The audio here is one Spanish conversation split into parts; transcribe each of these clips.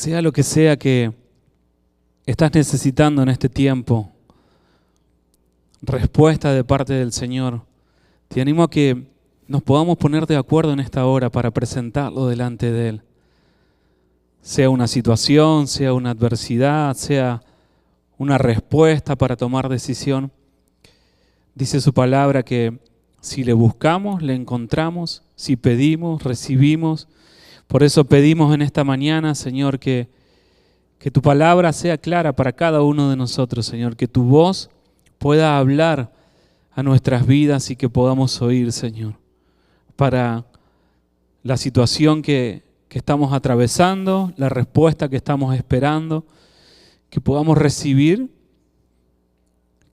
Sea lo que sea que estás necesitando en este tiempo, respuesta de parte del Señor, te animo a que nos podamos poner de acuerdo en esta hora para presentarlo delante de Él. Sea una situación, sea una adversidad, sea una respuesta para tomar decisión. Dice su palabra que si le buscamos, le encontramos, si pedimos, recibimos. Por eso pedimos en esta mañana, Señor, que tu palabra sea clara para cada uno de nosotros, Señor, que tu voz pueda hablar a nuestras vidas y que podamos oír, Señor, para la situación que estamos atravesando, la respuesta que estamos esperando, que podamos recibir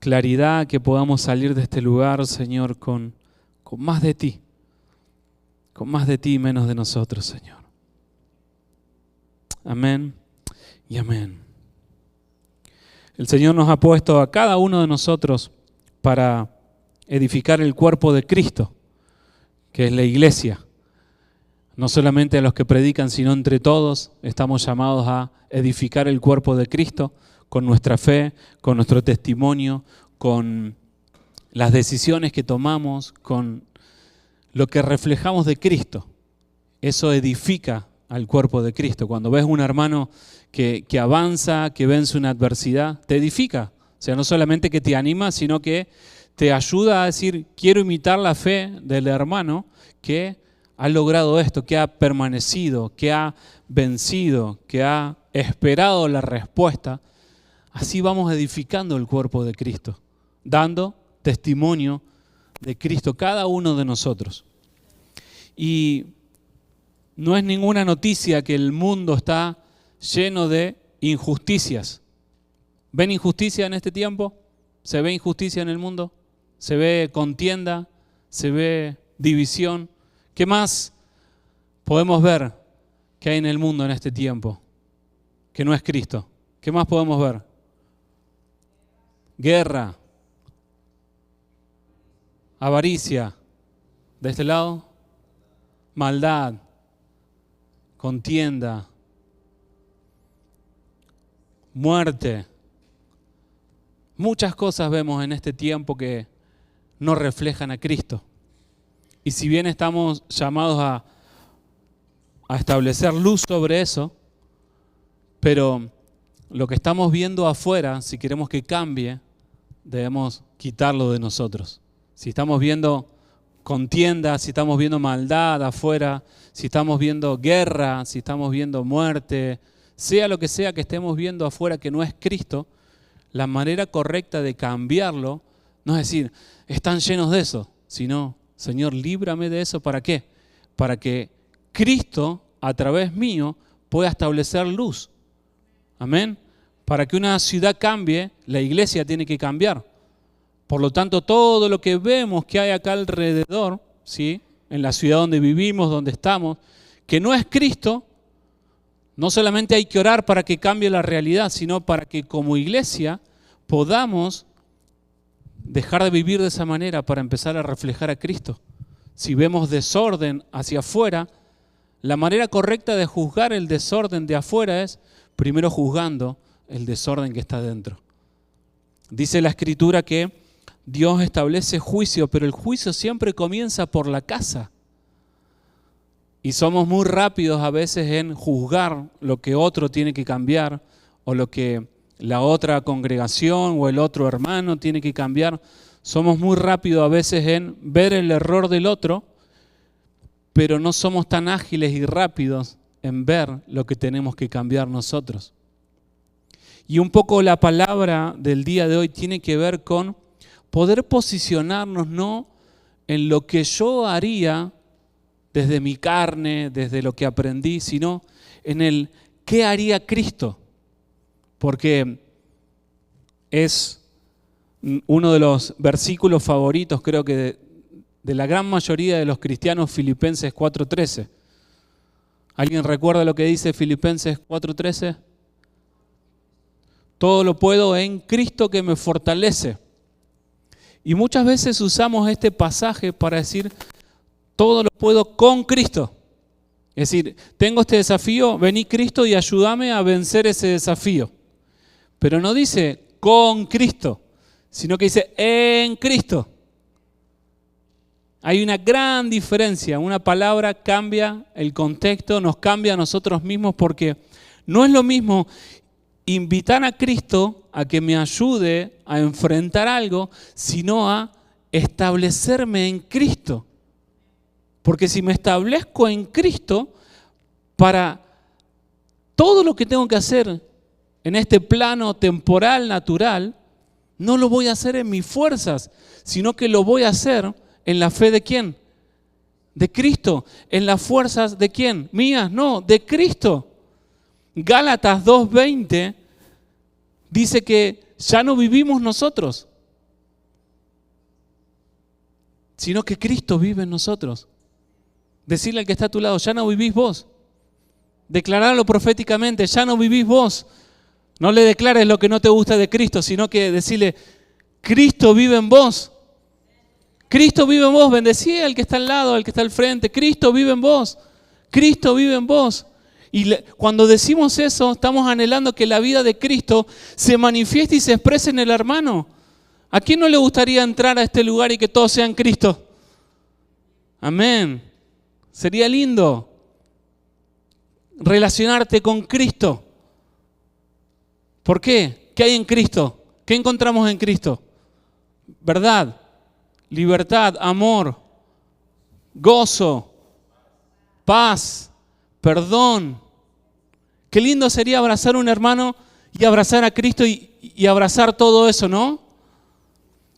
claridad, que podamos salir de este lugar, Señor, con más de ti y menos de nosotros, Señor. Amén y amén. El Señor nos ha puesto a cada uno de nosotros para edificar el cuerpo de Cristo, que es la iglesia. No solamente a los que predican, sino entre todos estamos llamados a edificar el cuerpo de Cristo con nuestra fe, con nuestro testimonio, con las decisiones que tomamos, con lo que reflejamos de Cristo. Eso edifica al cuerpo de Cristo. Cuando ves un hermano que avanza, que vence una adversidad, te edifica. O sea, no solamente que te anima, sino que te ayuda a decir, quiero imitar la fe del hermano que ha logrado esto, que ha permanecido, que ha vencido, que ha esperado la respuesta. Así vamos edificando el cuerpo de Cristo, dando testimonio de Cristo, cada uno de nosotros. Y no es ninguna noticia que el mundo está lleno de injusticias. ¿Ven injusticia en este tiempo? ¿Se ve injusticia en el mundo? ¿Se ve contienda? ¿Se ve división? ¿Qué más podemos ver que hay en el mundo en este tiempo que no es Cristo? ¿Qué más podemos ver? Guerra, avaricia, de este lado, maldad, contienda, muerte. Muchas cosas vemos en este tiempo que no reflejan a Cristo. Y si bien estamos llamados a establecer luz sobre eso, pero lo que estamos viendo afuera, si queremos que cambie, debemos quitarlo de nosotros. Si estamos viendo contienda, si estamos viendo maldad afuera, si estamos viendo guerra, si estamos viendo muerte, sea lo que sea que estemos viendo afuera que no es Cristo, la manera correcta de cambiarlo no es decir, están llenos de eso, sino, Señor, líbrame de eso. ¿Para qué? Para que Cristo, a través mío, pueda establecer luz. Amén. Para que una ciudad cambie, la iglesia tiene que cambiar. Por lo tanto, todo lo que vemos que hay acá alrededor, ¿sí?, en la ciudad donde vivimos, donde estamos, que no es Cristo, no solamente hay que orar para que cambie la realidad, sino para que como iglesia podamos dejar de vivir de esa manera para empezar a reflejar a Cristo. Si vemos desorden hacia afuera, la manera correcta de juzgar el desorden de afuera es primero juzgando el desorden que está dentro. Dice la Escritura que Dios establece juicio, pero el juicio siempre comienza por la casa. Y somos muy rápidos a veces en juzgar lo que otro tiene que cambiar o lo que la otra congregación o el otro hermano tiene que cambiar. Somos muy rápidos a veces en ver el error del otro, pero no somos tan ágiles y rápidos en ver lo que tenemos que cambiar nosotros. Y un poco la palabra del día de hoy tiene que ver con poder posicionarnos no en lo que yo haría desde mi carne, desde lo que aprendí, sino en el qué haría Cristo. Porque es uno de los versículos favoritos, creo que de la gran mayoría de los cristianos, Filipenses 4:13. ¿Alguien recuerda lo que dice Filipenses 4:13? Todo lo puedo en Cristo que me fortalece. Y muchas veces usamos este pasaje para decir, todo lo puedo con Cristo. Es decir, tengo este desafío, vení Cristo y ayúdame a vencer ese desafío. Pero no dice con Cristo, sino que dice en Cristo. Hay una gran diferencia. Una palabra cambia el contexto, nos cambia a nosotros mismos, porque no es lo mismo invitar a Cristo a que me ayude a enfrentar algo, sino a establecerme en Cristo. Porque si me establezco en Cristo, para todo lo que tengo que hacer en este plano temporal, natural, no lo voy a hacer en mis fuerzas, sino que lo voy a hacer en la fe de ¿quién? De Cristo. ¿En las fuerzas de quién? ¿Mías? No, de Cristo. Gálatas 2:20 dice que ya no vivimos nosotros, sino que Cristo vive en nosotros. Decirle al que está a tu lado, ya no vivís vos. Declararlo proféticamente, ya no vivís vos. No le declares lo que no te gusta de Cristo, sino que decirle, Cristo vive en vos. Cristo vive en vos. Bendecí al que está al lado, al que está al frente. Cristo vive en vos. Cristo vive en vos. Y cuando decimos eso, estamos anhelando que la vida de Cristo se manifieste y se exprese en el hermano. ¿A quién no le gustaría entrar a este lugar y que todos sean Cristo? Amén. Sería lindo relacionarte con Cristo. ¿Por qué? ¿Qué hay en Cristo? ¿Qué encontramos en Cristo? Verdad, libertad, amor, gozo, paz, perdón. Qué lindo sería abrazar a un hermano y abrazar a Cristo y abrazar todo eso, ¿no?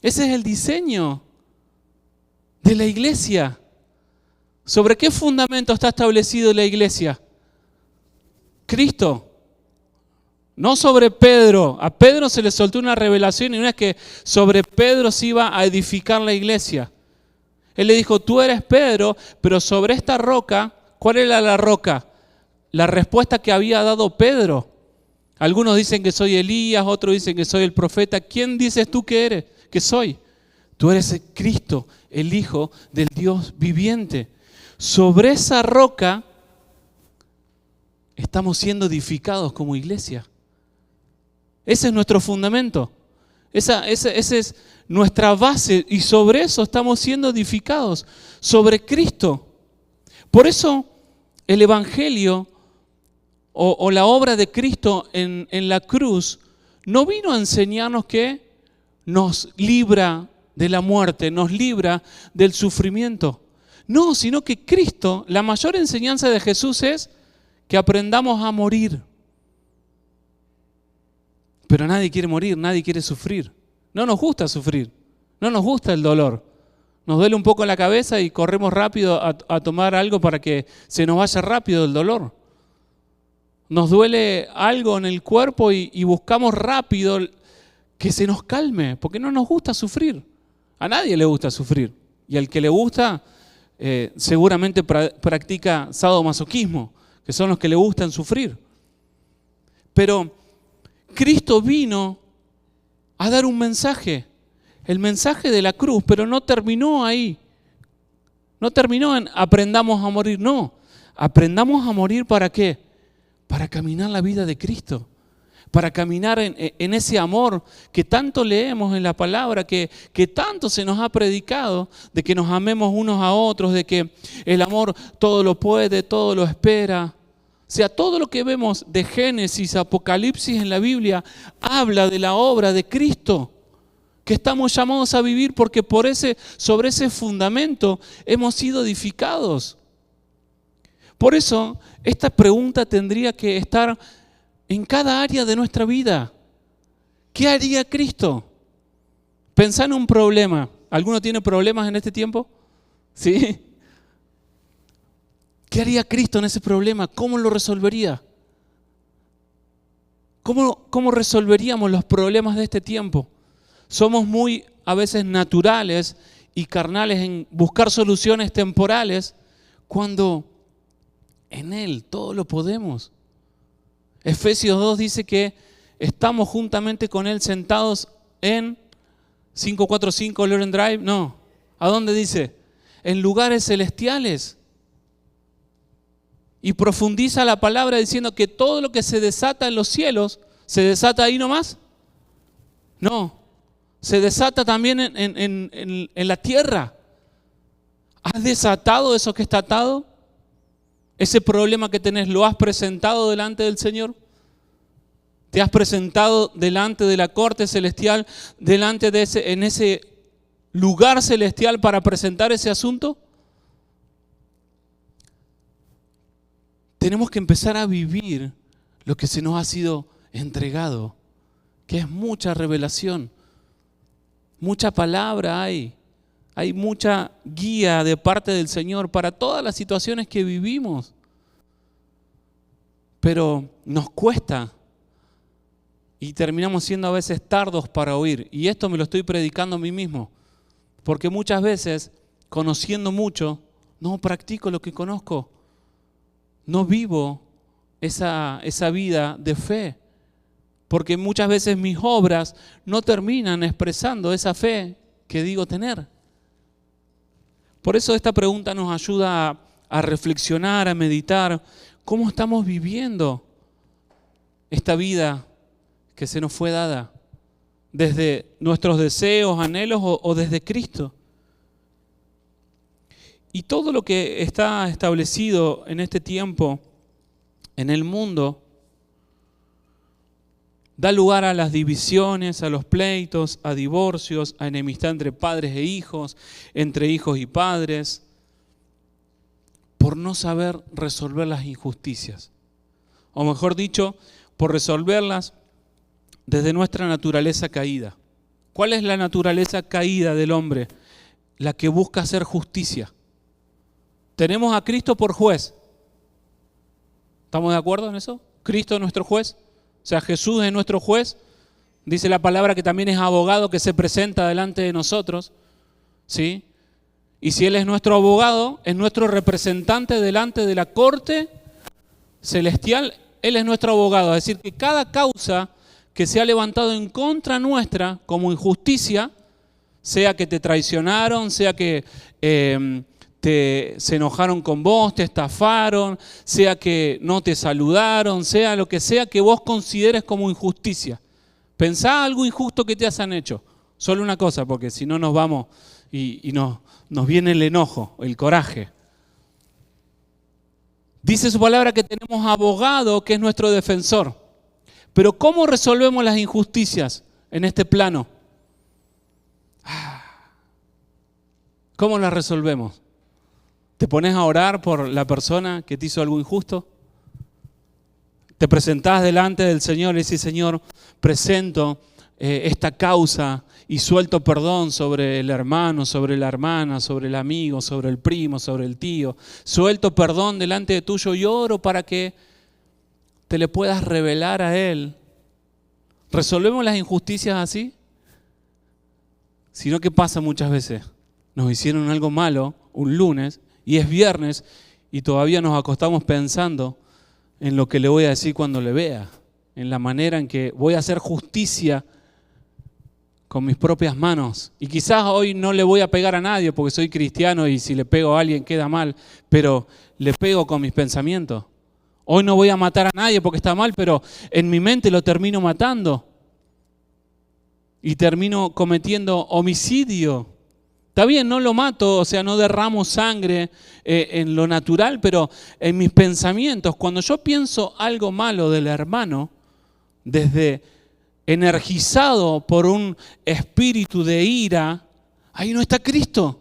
Ese es el diseño de la iglesia. ¿Sobre qué fundamento está establecido la iglesia? Cristo. No sobre Pedro. A Pedro se le soltó una revelación y no es que sobre Pedro se iba a edificar la iglesia. Él le dijo, tú eres Pedro, pero sobre esta roca, ¿cuál era la roca? La respuesta que había dado Pedro. Algunos dicen que soy Elías, otros dicen que soy el profeta. ¿Quién dices tú que eres? Que soy. Tú eres Cristo, el Hijo del Dios viviente. Sobre esa roca estamos siendo edificados como iglesia. Ese es nuestro fundamento. Esa es nuestra base y sobre eso estamos siendo edificados, sobre Cristo. Por eso el Evangelio o la obra de Cristo en la cruz no vino a enseñarnos que nos libra de la muerte, nos libra del sufrimiento. No, sino que Cristo, la mayor enseñanza de Jesús es que aprendamos a morir. Pero nadie quiere morir, nadie quiere sufrir. No nos gusta sufrir, no nos gusta el dolor. Nos duele un poco la cabeza y corremos rápido a tomar algo para que se nos vaya rápido el dolor. Nos duele algo en el cuerpo y buscamos rápido que se nos calme, porque no nos gusta sufrir. A nadie le gusta sufrir. Y al que le gusta, seguramente practica sadomasoquismo, que son los que le gustan sufrir. Pero Cristo vino a dar un mensaje, el mensaje de la cruz, pero no terminó ahí. No terminó en aprendamos a morir, no. Aprendamos a morir ¿para qué? Para caminar la vida de Cristo, para caminar en ese amor que tanto leemos en la palabra, que tanto se nos ha predicado, de que nos amemos unos a otros, de que el amor todo lo puede, todo lo espera. O sea, todo lo que vemos de Génesis, Apocalipsis en la Biblia, habla de la obra de Cristo, que estamos llamados a vivir porque sobre ese fundamento hemos sido edificados. Por eso, esta pregunta tendría que estar en cada área de nuestra vida. ¿Qué haría Cristo? Pensá en un problema. ¿Alguno tiene problemas en este tiempo? ¿Sí? ¿Qué haría Cristo en ese problema? ¿Cómo lo resolvería? ¿Cómo resolveríamos los problemas de este tiempo? Somos muy a veces naturales y carnales en buscar soluciones temporales cuando en Él todo lo podemos. Efesios 2 dice que estamos juntamente con Él sentados en 545 Loren Drive. No, ¿a dónde dice? En lugares celestiales. Y profundiza la palabra diciendo que todo lo que se desata en los cielos, ¿se desata ahí nomás? No, se desata también en la tierra. ¿Has desatado eso que está atado? ¿Ese problema que tenés lo has presentado delante del Señor? ¿Te has presentado delante de la corte celestial, delante de en ese lugar celestial para presentar ese asunto? Tenemos que empezar a vivir lo que se nos ha sido entregado, que es mucha revelación, mucha palabra hay mucha guía de parte del Señor para todas las situaciones que vivimos, pero nos cuesta y terminamos siendo a veces tardos para oír, y esto me lo estoy predicando a mí mismo, porque muchas veces, conociendo mucho, no practico lo que conozco. No vivo esa vida de fe, porque muchas veces mis obras no terminan expresando esa fe que digo tener. Por eso esta pregunta nos ayuda a reflexionar, a meditar, cómo estamos viviendo esta vida que se nos fue dada, desde nuestros deseos, anhelos o desde Cristo. Y todo lo que está establecido en este tiempo, en el mundo, da lugar a las divisiones, a los pleitos, a divorcios, a enemistad entre padres e hijos, entre hijos y padres, por no saber resolver las injusticias. O mejor dicho, por resolverlas desde nuestra naturaleza caída. ¿Cuál es la naturaleza caída del hombre? La que busca hacer justicia. Tenemos a Cristo por juez. ¿Estamos de acuerdo en eso? Cristo es nuestro juez. O sea, Jesús es nuestro juez. Dice la palabra que también es abogado que se presenta delante de nosotros. ¿Sí? Y si Él es nuestro abogado, es nuestro representante delante de la corte celestial, Él es nuestro abogado. Es decir, que cada causa que se ha levantado en contra nuestra como injusticia, sea que te traicionaron, sea que se enojaron con vos, te estafaron, sea que no te saludaron, sea lo que sea que vos consideres como injusticia. Pensá algo injusto que te hayan hecho. Solo una cosa, porque si no nos vamos y nos viene el enojo, el coraje. Dice su palabra que tenemos abogado que es nuestro defensor. Pero ¿cómo resolvemos las injusticias en este plano? ¿Cómo las resolvemos? ¿Te pones a orar por la persona que te hizo algo injusto? ¿Te presentás delante del Señor y decís, Señor, presento esta causa y suelto perdón sobre el hermano, sobre la hermana, sobre el amigo, sobre el primo, sobre el tío? Suelto perdón delante de tuyo y oro para que te le puedas revelar a Él. ¿Resolvemos las injusticias así? Sino, ¿qué pasa muchas veces? Nos hicieron algo malo un lunes y es viernes y todavía nos acostamos pensando en lo que le voy a decir cuando le vea, en la manera en que voy a hacer justicia con mis propias manos. Y quizás hoy no le voy a pegar a nadie porque soy cristiano y si le pego a alguien queda mal, pero le pego con mis pensamientos. Hoy no voy a matar a nadie porque está mal, pero en mi mente lo termino matando y termino cometiendo homicidio. Está bien, no lo mato, o sea, no derramo sangre en lo natural, pero en mis pensamientos, cuando yo pienso algo malo del hermano, desde energizado por un espíritu de ira, ahí no está Cristo.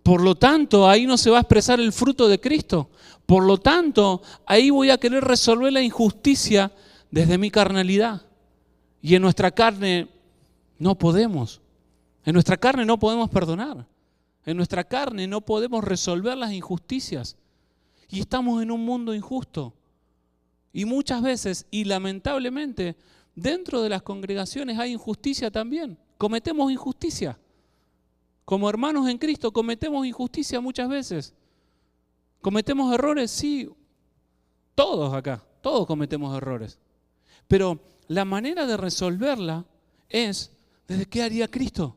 Por lo tanto, ahí no se va a expresar el fruto de Cristo. Por lo tanto, ahí voy a querer resolver la injusticia desde mi carnalidad. Y en nuestra carne no podemos. En nuestra carne no podemos perdonar. En nuestra carne no podemos resolver las injusticias. Y estamos en un mundo injusto. Y muchas veces, y lamentablemente, dentro de las congregaciones hay injusticia también. Cometemos injusticia. Como hermanos en Cristo cometemos injusticia muchas veces. ¿Cometemos errores? Sí. Todos acá, todos cometemos errores. Pero la manera de resolverla es desde qué haría Cristo.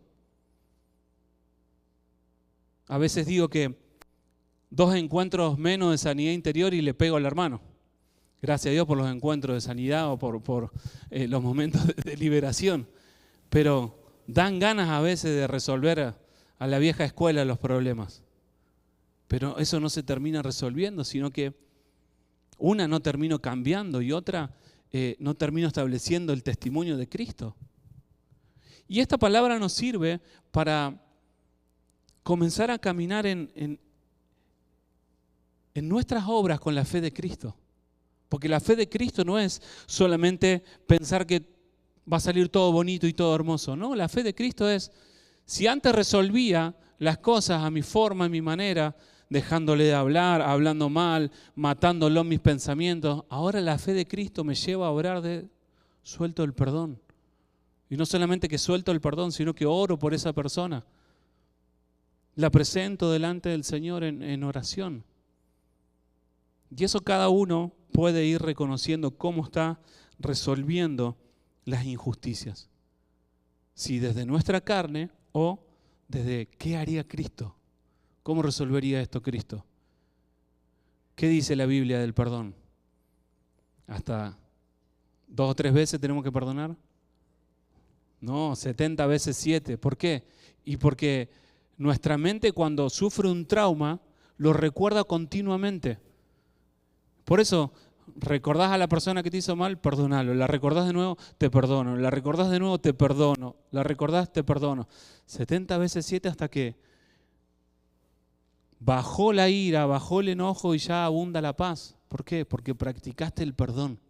A veces digo que 2 encuentros menos de sanidad interior y le pego al hermano. Gracias a Dios por los encuentros de sanidad o por los momentos de liberación. Pero dan ganas a veces de resolver a la vieja escuela los problemas. Pero eso no se termina resolviendo, sino que una no termino cambiando y otra no termino estableciendo el testimonio de Cristo. Y esta palabra nos sirve para comenzar a caminar en nuestras obras con la fe de Cristo. Porque la fe de Cristo no es solamente pensar que va a salir todo bonito y todo hermoso. No, la fe de Cristo es, si antes resolvía las cosas a mi forma, a mi manera, dejándole de hablar, hablando mal, matándolo en mis pensamientos, ahora la fe de Cristo me lleva a orar de suelto el perdón. Y no solamente que suelto el perdón, sino que oro por esa persona. La presento delante del Señor en oración. Y eso cada uno puede ir reconociendo cómo está resolviendo las injusticias. Si desde nuestra carne o desde qué haría Cristo. ¿Cómo resolvería esto Cristo? ¿Qué dice la Biblia del perdón? ¿Hasta 2 o 3 veces tenemos que perdonar? No, 70 veces 7. ¿Por qué? Y porque nuestra mente cuando sufre un trauma lo recuerda continuamente. Por eso, recordás a la persona que te hizo mal, perdonalo. La recordás de nuevo, te perdono. La recordás de nuevo, te perdono. La recordás, te perdono. 70 veces 7 hasta que bajó la ira, bajó el enojo y ya abunda la paz. ¿Por qué? Porque practicaste el perdón.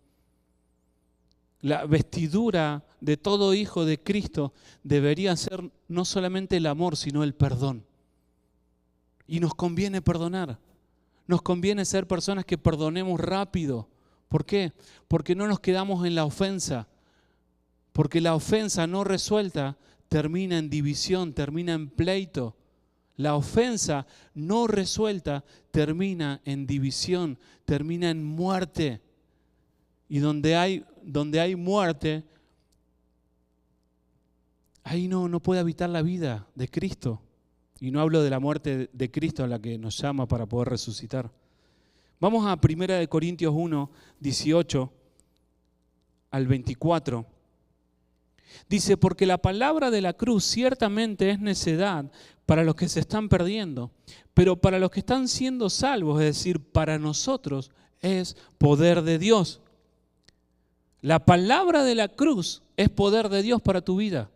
La vestidura de todo hijo de Cristo debería ser no solamente el amor, sino el perdón. Y nos conviene perdonar. Nos conviene ser personas que perdonemos rápido. ¿Por qué? Porque no nos quedamos en la ofensa. Porque la ofensa no resuelta termina en división, termina en pleito. La ofensa no resuelta termina en división, termina en muerte. Y donde hay muerte, ahí no puede habitar la vida de Cristo. Y no hablo de la muerte de Cristo a la que nos llama para poder resucitar. Vamos a 1 Corintios 1, 18 al 24. Dice, porque la palabra de la cruz ciertamente es necedad para los que se están perdiendo, pero para los que están siendo salvos, es decir, para nosotros, es poder de Dios. La palabra de la cruz es poder de Dios para tu vida.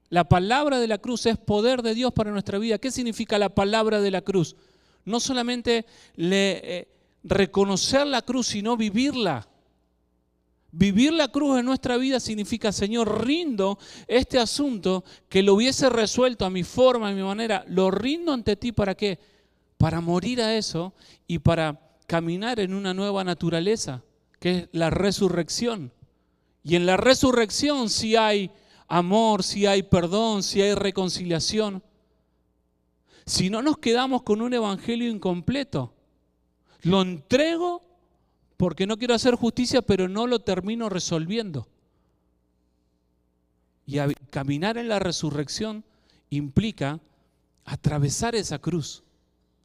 La palabra de la cruz es poder de Dios para nuestra vida. ¿Qué significa la palabra de la cruz? No solamente reconocer la cruz, sino vivirla. Vivir la cruz en nuestra vida significa, Señor, rindo este asunto que lo hubiese resuelto a mi forma, a mi manera. Lo rindo ante ti, ¿para qué? Para morir a eso y para caminar en una nueva naturaleza, que es la resurrección. Y en la resurrección sí hay amor, si hay perdón, si hay reconciliación. Si no nos quedamos con un evangelio incompleto, lo entrego porque no quiero hacer justicia, pero no lo termino resolviendo. Y caminar en la resurrección implica atravesar esa cruz.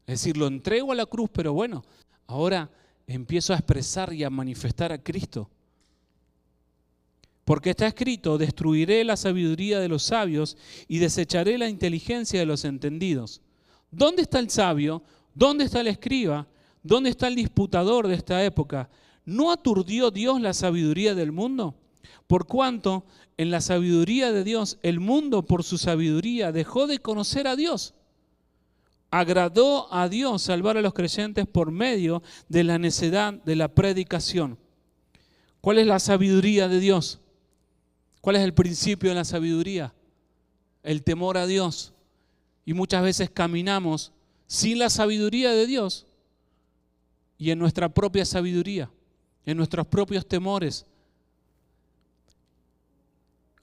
Es decir, lo entrego a la cruz, pero bueno, ahora empiezo a expresar y a manifestar a Cristo. Porque está escrito, destruiré la sabiduría de los sabios y desecharé la inteligencia de los entendidos. ¿Dónde está el sabio? ¿Dónde está el escriba? ¿Dónde está el disputador de esta época? ¿No aturdió Dios la sabiduría del mundo? Por cuanto en la sabiduría de Dios, el mundo por su sabiduría dejó de conocer a Dios. Agradó a Dios salvar a los creyentes por medio de la necedad de la predicación. ¿Cuál es la sabiduría de Dios? ¿Cuál es el principio de la sabiduría? El temor a Dios. Y muchas veces caminamos sin la sabiduría de Dios y en nuestra propia sabiduría, en nuestros propios temores.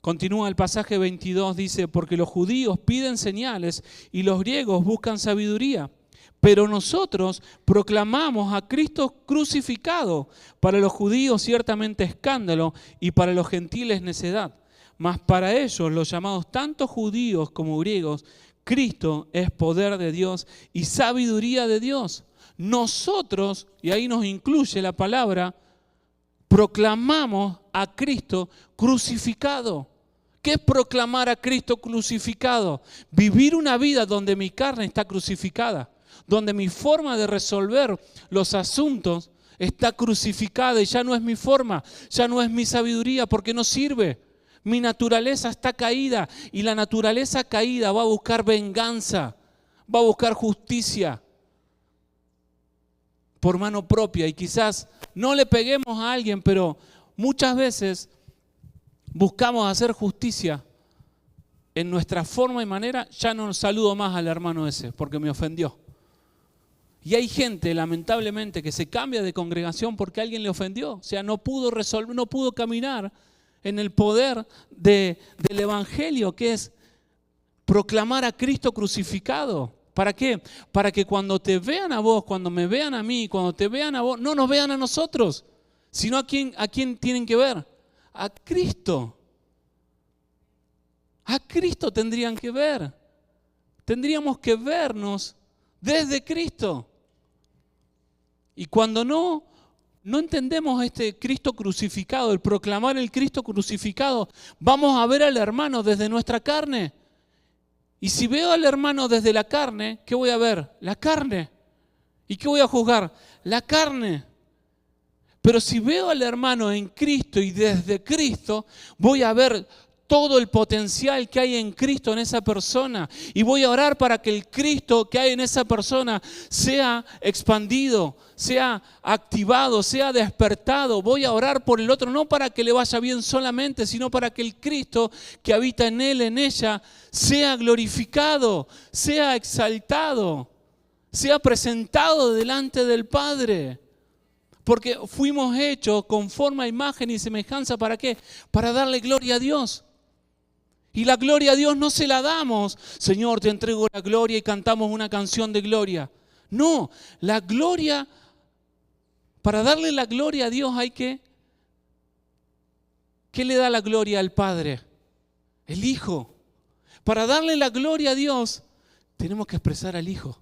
Continúa el pasaje 22, dice, porque los judíos piden señales y los griegos buscan sabiduría, pero nosotros proclamamos a Cristo crucificado, para los judíos ciertamente escándalo y para los gentiles necedad, mas para ellos, los llamados tanto judíos como griegos, Cristo es poder de Dios y sabiduría de Dios. nosotros, y ahí nos incluye la palabra, proclamamos a Cristo crucificado. ¿Qué es proclamar a Cristo crucificado? Vivir una vida donde mi carne está crucificada, donde mi forma de resolver los asuntos está crucificada y ya no es mi forma, ya no es mi sabiduría porque no sirve. Mi naturaleza está caída y la naturaleza caída va a buscar venganza, va a buscar justicia por mano propia y quizás no le peguemos a alguien, pero muchas veces buscamos hacer justicia en nuestra forma y manera. Ya no saludo más al hermano ese porque me ofendió. Y hay gente, lamentablemente, que se cambia de congregación porque alguien le ofendió. O sea, no pudo resolver, no pudo caminar en el poder del Evangelio, que es proclamar a Cristo crucificado. ¿Para qué? Para que cuando te vean a vos, cuando me vean a mí, cuando te vean a vos, no nos vean a nosotros, sino a quién tienen que ver. A Cristo. A Cristo tendrían que ver. Tendríamos que vernos desde Cristo. Y cuando no entendemos este Cristo crucificado, el proclamar el Cristo crucificado, vamos a ver al hermano desde nuestra carne. Y si veo al hermano desde la carne, ¿qué voy a ver? La carne. ¿Y qué voy a juzgar? La carne. Pero si veo al hermano en Cristo y desde Cristo, voy a ver todo el potencial que hay en Cristo en esa persona. Y voy a orar para que el Cristo que hay en esa persona sea expandido, sea activado, sea despertado. Voy a orar por el otro, no para que le vaya bien solamente, sino para que el Cristo que habita en él, en ella, sea glorificado, sea exaltado, sea presentado delante del Padre. Porque fuimos hechos con forma, imagen y semejanza. ¿Para qué? Para darle gloria a Dios. Y la gloria a Dios no se la damos, Señor, te entrego la gloria y cantamos una canción de gloria. No, la gloria, para darle la gloria a Dios hay que... ¿Qué le da la gloria al Padre? El Hijo. Para darle la gloria a Dios, tenemos que expresar al Hijo.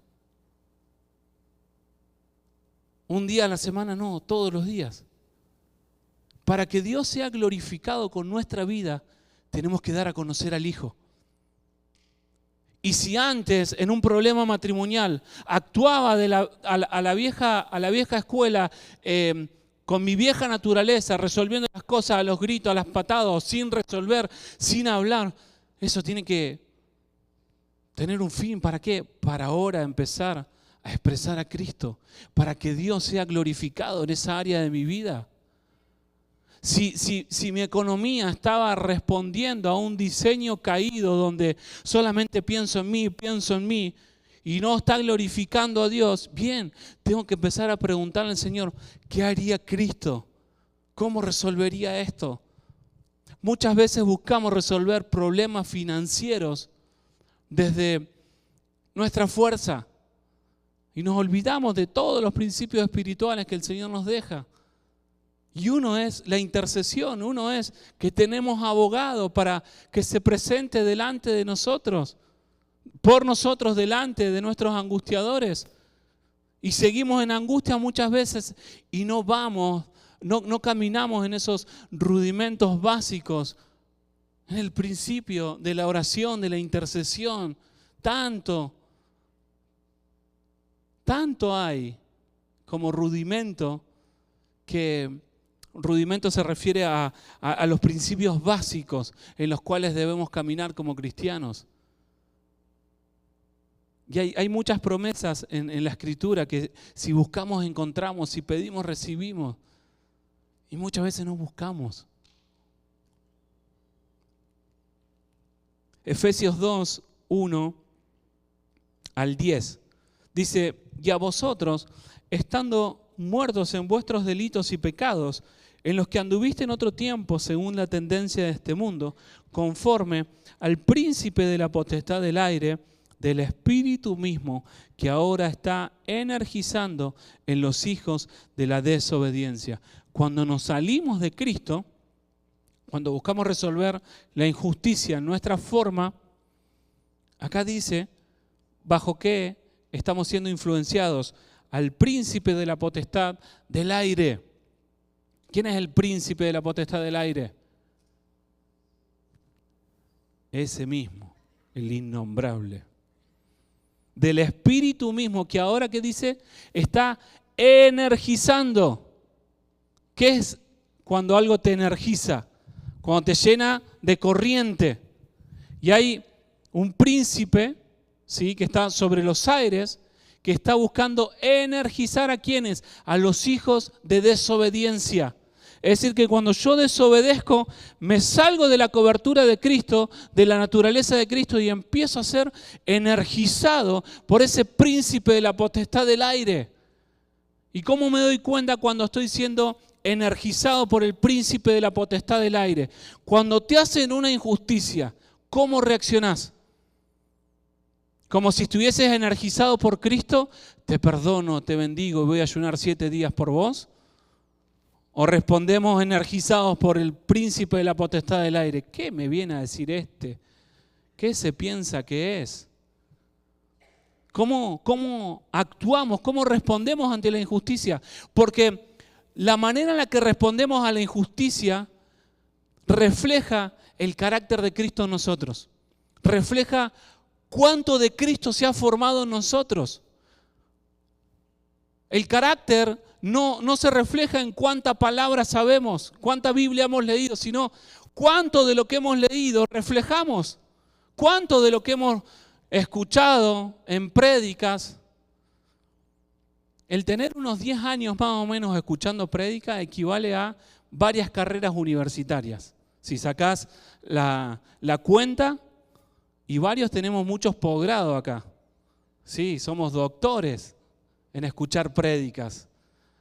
Un día a la semana, no, todos los días. Para que Dios sea glorificado con nuestra vida, tenemos que dar a conocer al Hijo. Y si antes en un problema matrimonial actuaba a la vieja escuela, con mi vieja naturaleza, resolviendo las cosas a los gritos, a las patadas, sin resolver, sin hablar, eso tiene que tener un fin. ¿Para qué? Para ahora empezar a expresar a Cristo, para que Dios sea glorificado en esa área de mi vida. Si mi economía estaba respondiendo a un diseño caído donde solamente pienso en mí y no está glorificando a Dios, bien, tengo que empezar a preguntarle al Señor, ¿qué haría Cristo? ¿Cómo resolvería esto? Muchas veces buscamos resolver problemas financieros desde nuestra fuerza y nos olvidamos de todos los principios espirituales que el Señor nos deja. Y uno es la intercesión, uno es que tenemos abogado para que se presente delante de nosotros, por nosotros delante de nuestros angustiadores. Y seguimos en angustia muchas veces y no caminamos en esos rudimentos básicos, en el principio de la oración, de la intercesión. Tanto hay como rudimento que... Rudimento se refiere a los principios básicos en los cuales debemos caminar como cristianos. Y hay muchas promesas en la Escritura que si buscamos encontramos, si pedimos recibimos. Y muchas veces no buscamos. Efesios 2, 1 al 10. Dice, y a vosotros, estando muertos en vuestros delitos y pecados, en los que anduviste en otro tiempo según la tendencia de este mundo, conforme al príncipe de la potestad del aire, del espíritu mismo, que ahora está energizando en los hijos de la desobediencia. Cuando nos salimos de Cristo, cuando buscamos resolver la injusticia en nuestra forma, acá dice, ¿bajo qué estamos siendo influenciados? al príncipe de la potestad del aire. ¿Quién es el príncipe de la potestad del aire? Ese mismo, el innombrable. Del espíritu mismo que ahora, ¿qué dice? Está energizando. ¿Qué es cuando algo te energiza? Cuando te llena de corriente. Y hay un príncipe, ¿sí?, que está sobre los aires, que está buscando energizar ¿a quiénes? A los hijos de desobediencia. Es decir, que cuando yo desobedezco, me salgo de la cobertura de Cristo, de la naturaleza de Cristo, y empiezo a ser energizado por ese príncipe de la potestad del aire. ¿Y cómo me doy cuenta cuando estoy siendo energizado por el príncipe de la potestad del aire? Cuando te hacen una injusticia, ¿cómo reaccionás? Como si estuvieses energizado por Cristo, te perdono, te bendigo y voy a ayunar 7 días por vos. ¿O respondemos energizados por el príncipe de la potestad del aire? ¿Qué me viene a decir este? ¿Qué se piensa que es? ¿Cómo actuamos? ¿Cómo respondemos ante la injusticia? Porque la manera en la que respondemos a la injusticia refleja el carácter de Cristo en nosotros. Refleja cuánto de Cristo se ha formado en nosotros. El carácter no se refleja en cuánta palabra sabemos, cuánta Biblia hemos leído, sino cuánto de lo que hemos leído reflejamos, cuánto de lo que hemos escuchado en prédicas. El tener unos 10 años más o menos escuchando prédicas equivale a varias carreras universitarias. Si sacás la cuenta, y varios tenemos muchos posgrados acá. Sí, somos doctores en escuchar prédicas.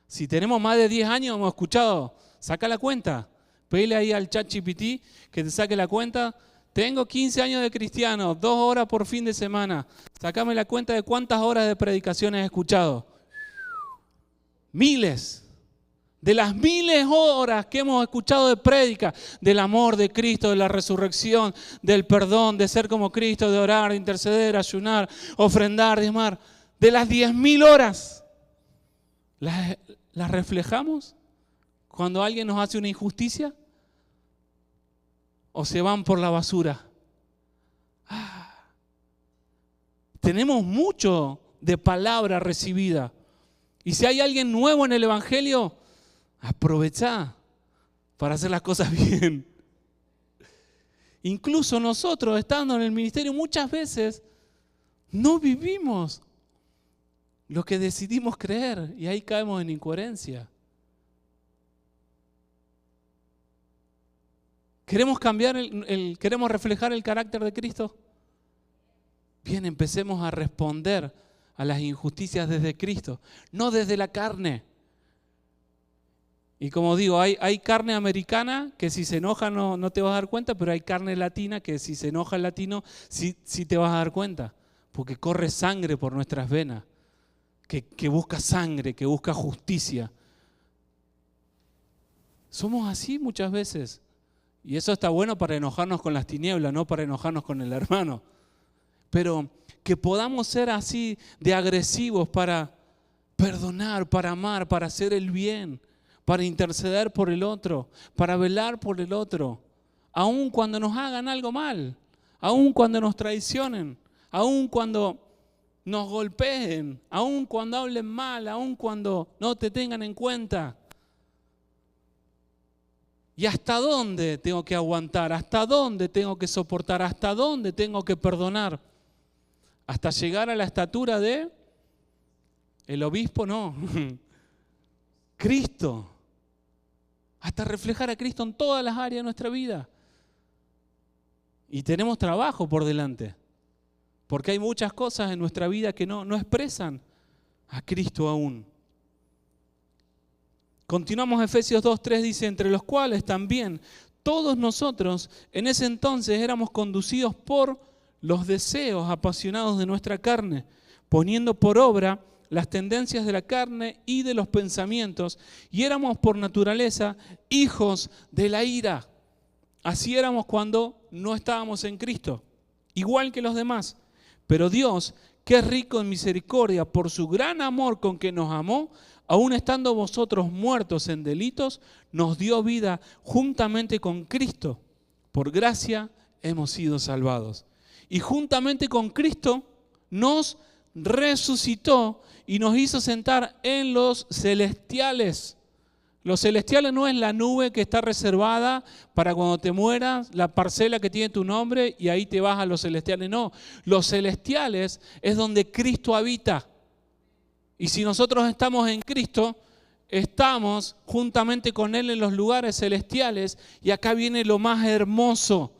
Si tenemos más de 10 años hemos escuchado, saca la cuenta. Pedile ahí al ChatGPT que te saque la cuenta. Tengo 15 años de cristiano, 2 horas por fin de semana. Sácame la cuenta de cuántas horas de predicaciones he escuchado. Miles. De las miles horas que hemos escuchado de prédica, del amor de Cristo, de la resurrección, del perdón, de ser como Cristo, de orar, de interceder, ayunar, ofrendar, diezmar. De las 10.000 horas, ¿las reflejamos cuando alguien nos hace una injusticia? ¿O se van por la basura? Tenemos mucho de palabra recibida. Y si hay alguien nuevo en el Evangelio, aprovechá para hacer las cosas bien. Incluso nosotros, estando en el ministerio, muchas veces no vivimos lo que decidimos creer y ahí caemos en incoherencia. ¿Queremos cambiar queremos reflejar el carácter de Cristo? Bien, empecemos a responder a las injusticias desde Cristo, no desde la carne. Y como digo, hay carne americana que si se enoja no te vas a dar cuenta, pero hay carne latina que si se enoja el latino sí te vas a dar cuenta, porque corre sangre por nuestras venas, que busca sangre, que busca justicia. Somos así muchas veces. Y eso está bueno para enojarnos con las tinieblas, no para enojarnos con el hermano. Pero que podamos ser así de agresivos para perdonar, para amar, para hacer el bien, para interceder por el otro, para velar por el otro, aun cuando nos hagan algo mal, aun cuando nos traicionen, aun cuando nos golpeen, aun cuando hablen mal, aun cuando no te tengan en cuenta. ¿Y hasta dónde tengo que aguantar? ¿Hasta dónde tengo que soportar? ¿Hasta dónde tengo que perdonar? ¿Hasta llegar a la estatura de el obispo? No. Cristo. Hasta reflejar a Cristo en todas las áreas de nuestra vida. Y tenemos trabajo por delante. Porque hay muchas cosas en nuestra vida que no expresan a Cristo aún. Continuamos Efesios 2:3, dice, entre los cuales también todos nosotros en ese entonces éramos conducidos por los deseos apasionados de nuestra carne, poniendo por obra las tendencias de la carne y de los pensamientos, y éramos por naturaleza hijos de la ira. Así éramos cuando no estábamos en Cristo, igual que los demás. Pero Dios, que es rico en misericordia, por su gran amor con que nos amó, aun estando vosotros muertos en delitos, nos dio vida juntamente con Cristo. Por gracia hemos sido salvados. Y juntamente con Cristo nos resucitó y nos hizo sentar en los celestiales. Los celestiales no es la nube que está reservada para cuando te mueras, la parcela que tiene tu nombre y ahí te vas a los celestiales. No, los celestiales es donde Cristo habita. Y si nosotros estamos en Cristo, estamos juntamente con Él en los lugares celestiales. Y acá viene lo más hermoso.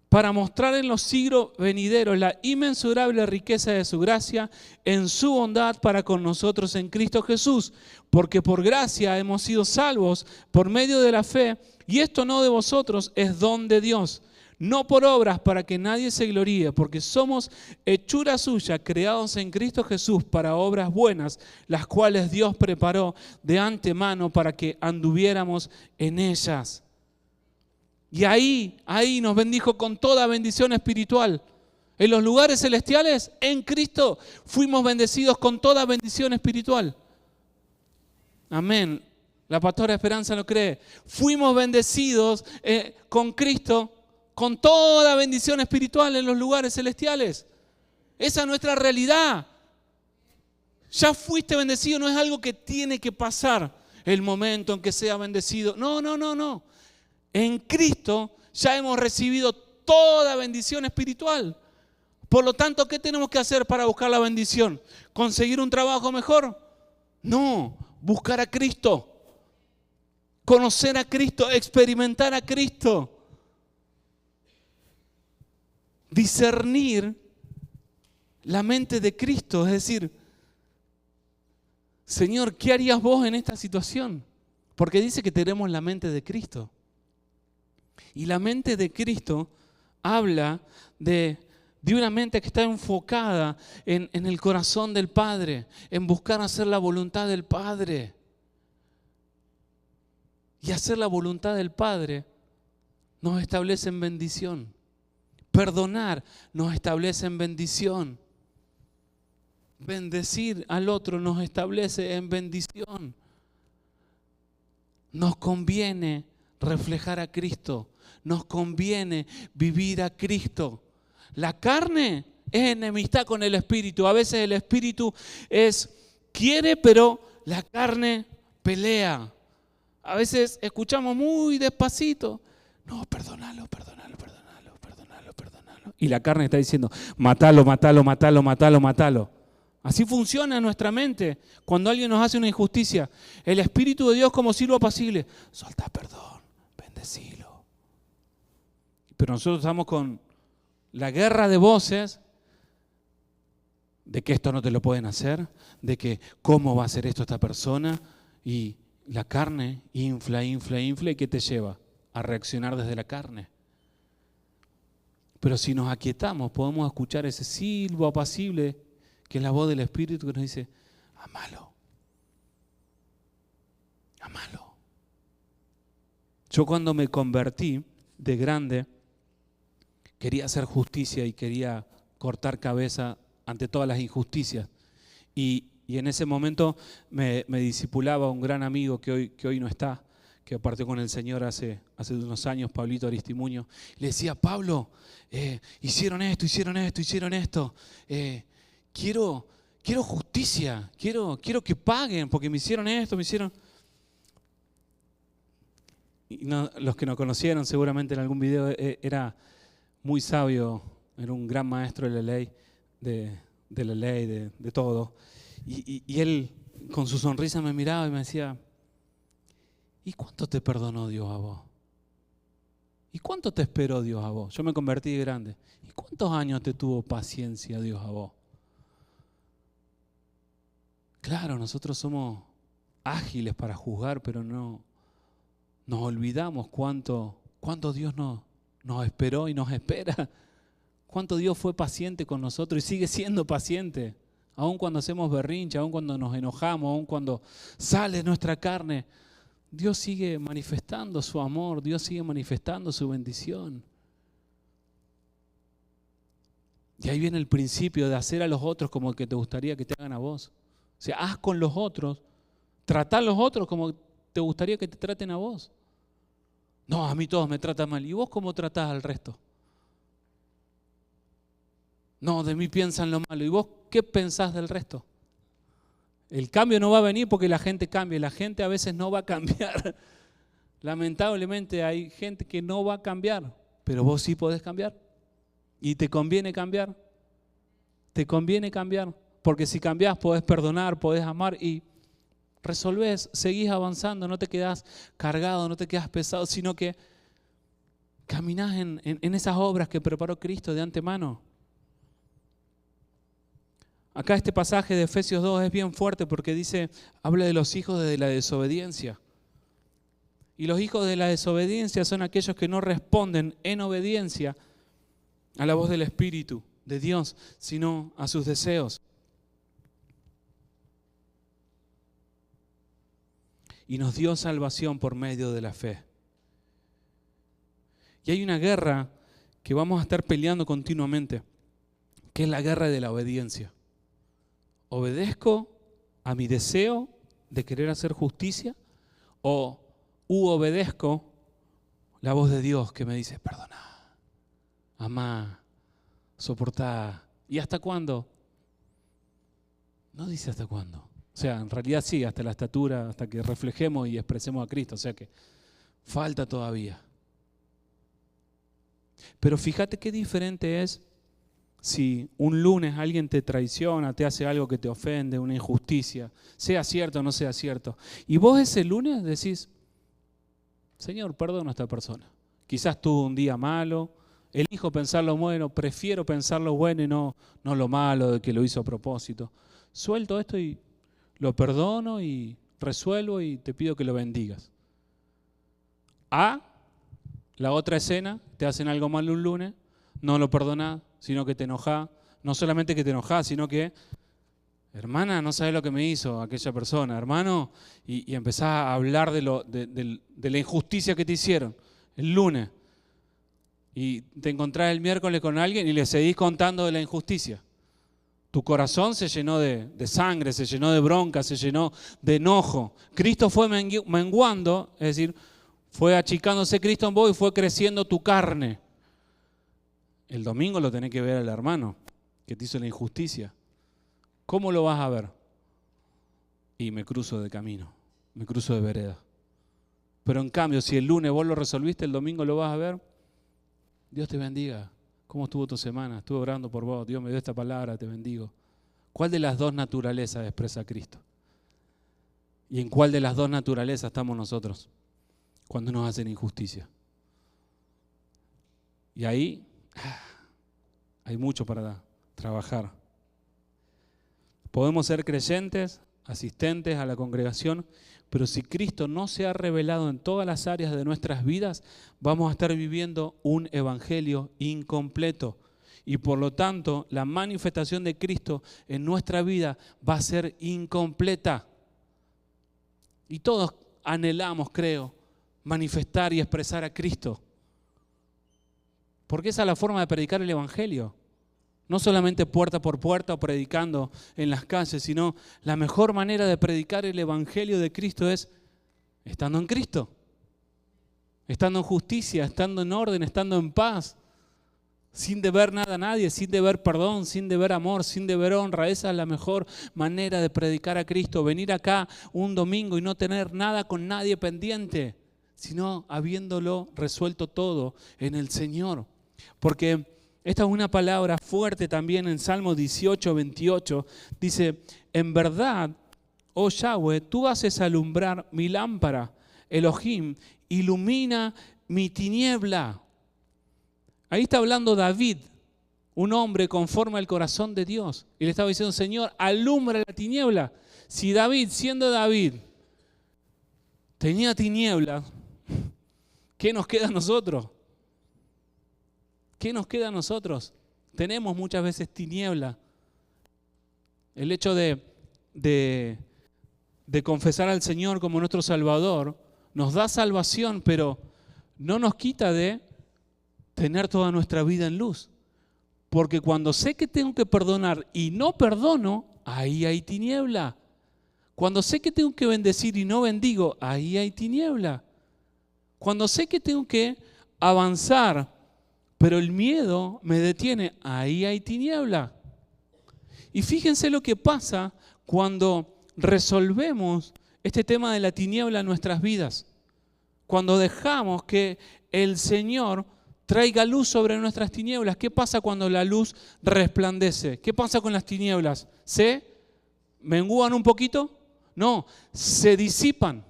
Para mostrar en los siglos venideros la inmensurable riqueza de su gracia en su bondad para con nosotros en Cristo Jesús. Porque por gracia hemos sido salvos por medio de la fe, y esto no de vosotros, es don de Dios. No por obras para que nadie se gloríe, porque somos hechura suya, creados en Cristo Jesús para obras buenas, las cuales Dios preparó de antemano para que anduviéramos en ellas. Y ahí nos bendijo con toda bendición espiritual. En los lugares celestiales, en Cristo, fuimos bendecidos con toda bendición espiritual. Amén. La pastora Esperanza lo cree. Fuimos bendecidos con Cristo con toda bendición espiritual en los lugares celestiales. Esa es nuestra realidad. Ya fuiste bendecido, no es algo que tiene que pasar el momento en que sea bendecido. No. En Cristo ya hemos recibido toda bendición espiritual. Por lo tanto, ¿qué tenemos que hacer para buscar la bendición? ¿Conseguir un trabajo mejor? No, buscar a Cristo. Conocer a Cristo, experimentar a Cristo. Discernir la mente de Cristo, es decir, Señor, ¿qué harías vos en esta situación? Porque dice que tenemos la mente de Cristo. Y la mente de Cristo habla de una mente que está enfocada en el corazón del Padre, en buscar hacer la voluntad del Padre. Y hacer la voluntad del Padre nos establece en bendición. Perdonar nos establece en bendición. Bendecir al otro nos establece en bendición. Nos conviene reflejar a Cristo. Nos conviene vivir a Cristo. La carne es enemistad con el Espíritu. A veces el Espíritu quiere, pero la carne pelea. A veces escuchamos muy despacito. No, perdónalo. Y la carne está diciendo, matalo. Así funciona nuestra mente cuando alguien nos hace una injusticia. El Espíritu de Dios como siervo apacible. Soltá perdón, bendecilo. Pero nosotros estamos con la guerra de voces de que esto no te lo pueden hacer, de que cómo va a hacer esto esta persona. Y la carne infla. ¿Y qué te lleva? A reaccionar desde la carne. Pero si nos aquietamos, podemos escuchar ese silbo apacible que es la voz del Espíritu que nos dice, amalo. Yo cuando me convertí de grande, quería hacer justicia y quería cortar cabeza ante todas las injusticias. Y en ese momento me discipulaba un gran amigo que hoy no está, que partió con el Señor hace unos años, Pablito Aristimuño. Le decía, Pablo, hicieron esto. Quiero justicia, quiero que paguen porque me hicieron esto, Y no, los que no conocieron seguramente en algún video, era muy sabio, era un gran maestro de la ley, de todo. Y él con su sonrisa me miraba y me decía, ¿y cuánto te perdonó Dios a vos? ¿Y cuánto te esperó Dios a vos? Yo me convertí de grande. ¿Y cuántos años te tuvo paciencia Dios a vos? Claro, nosotros somos ágiles para juzgar, pero no nos olvidamos cuánto Dios nos esperó y nos espera. Cuánto Dios fue paciente con nosotros y sigue siendo paciente. Aun cuando hacemos berrinche, aun cuando nos enojamos, aun cuando sale nuestra carne, Dios sigue manifestando su amor, Dios sigue manifestando su bendición. Y ahí viene el principio de hacer a los otros como que te gustaría que te hagan a vos. O sea, haz con los otros, tratá a los otros como te gustaría que te traten a vos. No, a mí todos me tratan mal. ¿Y vos cómo tratás al resto? No, de mí piensan lo malo. ¿Y vos qué pensás del resto? El cambio no va a venir porque la gente cambie. La gente a veces no va a cambiar. Lamentablemente hay gente que no va a cambiar, pero vos sí podés cambiar. Y te conviene cambiar. Te conviene cambiar. Porque si cambiás podés perdonar, podés amar y resolvés, seguís avanzando, no te quedás cargado, no te quedás pesado, sino que caminás en esas obras que preparó Cristo de antemano. Acá este pasaje de Efesios 2 es bien fuerte porque dice, habla de los hijos de la desobediencia. Y los hijos de la desobediencia son aquellos que no responden en obediencia a la voz del Espíritu de Dios, sino a sus deseos. Y nos dio salvación por medio de la fe. Y hay una guerra que vamos a estar peleando continuamente, que es la guerra de la obediencia. ¿Obedezco a mi deseo de querer hacer justicia? ¿O obedezco la voz de Dios que me dice, perdona, amá, soportá? ¿Y hasta cuándo? No dice hasta cuándo. O sea, en realidad sí, hasta la estatura, hasta que reflejemos y expresemos a Cristo. O sea que falta todavía. Pero fíjate qué diferente es si un lunes alguien te traiciona, te hace algo que te ofende, una injusticia, sea cierto o no sea cierto. Y vos ese lunes decís, Señor, perdona a esta persona. Quizás tuvo un día malo, elijo pensar lo bueno, prefiero pensar lo bueno y no lo malo de que lo hizo a propósito. Suelto esto y lo perdono y resuelvo y te pido que lo bendigas. La otra escena, te hacen algo malo un lunes, no lo perdonás, sino que te enojás. No solamente que te enojás, sino que, hermana, no sabés lo que me hizo aquella persona, hermano, y empezás a hablar de la injusticia que te hicieron el lunes. Y te encontrás el miércoles con alguien y le seguís contando de la injusticia. Tu corazón se llenó de sangre, se llenó de bronca, se llenó de enojo. Cristo fue menguando, es decir, fue achicándose Cristo en vos y fue creciendo tu carne. El domingo lo tenés que ver al hermano que te hizo la injusticia. ¿Cómo lo vas a ver? Y me cruzo de camino, me cruzo de vereda. Pero en cambio, si el lunes vos lo resolviste, el domingo lo vas a ver. Dios te bendiga. ¿Cómo estuvo tu semana? Estuve orando por vos. Dios me dio esta palabra, te bendigo. ¿Cuál de las dos naturalezas expresa Cristo? ¿Y en cuál de las dos naturalezas estamos nosotros cuando nos hacen injusticia? Y ahí hay mucho para trabajar. Podemos ser creyentes, asistentes a la congregación, pero si Cristo no se ha revelado en todas las áreas de nuestras vidas, vamos a estar viviendo un evangelio incompleto. Y por lo tanto, la manifestación de Cristo en nuestra vida va a ser incompleta. Y todos anhelamos, creo, manifestar y expresar a Cristo. Porque esa es la forma de predicar el evangelio. No solamente puerta por puerta o predicando en las calles, sino la mejor manera de predicar el evangelio de Cristo es estando en Cristo, estando en justicia, estando en orden, estando en paz, sin deber nada a nadie, sin deber perdón, sin deber amor, sin deber honra. Esa es la mejor manera de predicar a Cristo, venir acá un domingo y no tener nada con nadie pendiente, sino habiéndolo resuelto todo en el Señor. Porque esta es una palabra fuerte también en Salmo 18, 28. Dice, en verdad, oh Yahweh, tú haces alumbrar mi lámpara. Elohim, ilumina mi tiniebla. Ahí está hablando David, un hombre conforme al corazón de Dios. Y le estaba diciendo, Señor, alumbra la tiniebla. Si David, siendo David, tenía tiniebla, ¿qué nos queda a nosotros? ¿Qué nos queda a nosotros? Tenemos muchas veces tiniebla. El hecho de confesar al Señor como nuestro Salvador nos da salvación, pero no nos quita de tener toda nuestra vida en luz. Porque cuando sé que tengo que perdonar y no perdono, ahí hay tiniebla. Cuando sé que tengo que bendecir y no bendigo, ahí hay tiniebla. Cuando sé que tengo que avanzar, pero el miedo me detiene, ahí hay tiniebla. Y fíjense lo que pasa cuando resolvemos este tema de la tiniebla en nuestras vidas. Cuando dejamos que el Señor traiga luz sobre nuestras tinieblas. ¿Qué pasa cuando la luz resplandece? ¿Qué pasa con las tinieblas? ¿Se mengúan un poquito? No, se disipan.